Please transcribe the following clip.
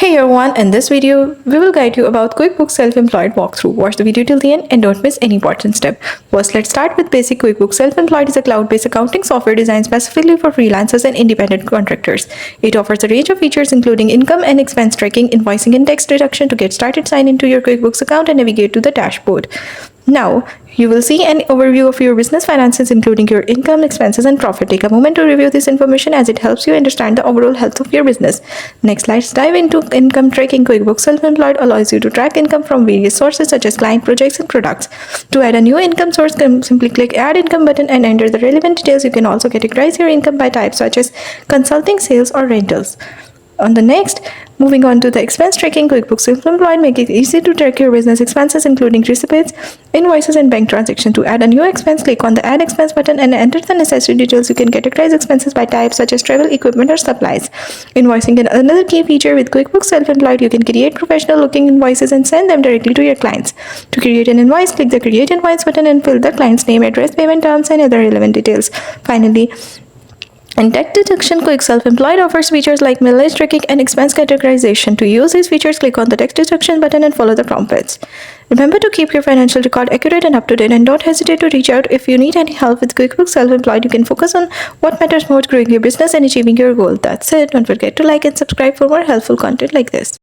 Hey everyone, in this video, we will guide you about QuickBooks Self-Employed walkthrough. Watch the video till the end and don't miss any important step. First, let's start with basic. QuickBooks Self-Employed is a cloud-based accounting software designed specifically for freelancers and independent contractors. It offers a range of features including income and expense tracking, invoicing and tax deduction. To get started, sign into your QuickBooks account and navigate to the dashboard. Now, you will see an overview of your business finances, including your income, expenses, and profit. Take a moment to review this information as it helps you understand the overall health of your business. Next, let's dive into income tracking. QuickBooks Self-Employed allows you to track income from various sources such as client projects and products. To add a new income source, simply click Add Income button and enter the relevant details. You can also categorize your income by type such as consulting, sales, or rentals. Moving on to the expense tracking, QuickBooks Self-Employed make it easy to track your business expenses, including receipts, invoices, and bank transactions. To add a new expense, click on the Add Expense button and enter the necessary details. You can categorize expenses by type such as travel, equipment, or supplies. Invoicing is another key feature with QuickBooks Self-Employed. You can create professional-looking invoices and send them directly to your clients. To create an invoice, click the Create Invoice button and fill the client's name, address, payment terms, and other relevant details. Finally, in tax deduction, QuickBooks Self-Employed offers features like mileage tracking and expense categorization. To use these features, click on the tax deduction button and follow the prompts. Remember to keep your financial record accurate and up to date, and don't hesitate to reach out if you need any help with QuickBooks Self-Employed. You can focus on what matters most: growing your business and achieving your goal. That's it. Don't forget to like and subscribe for more helpful content like this.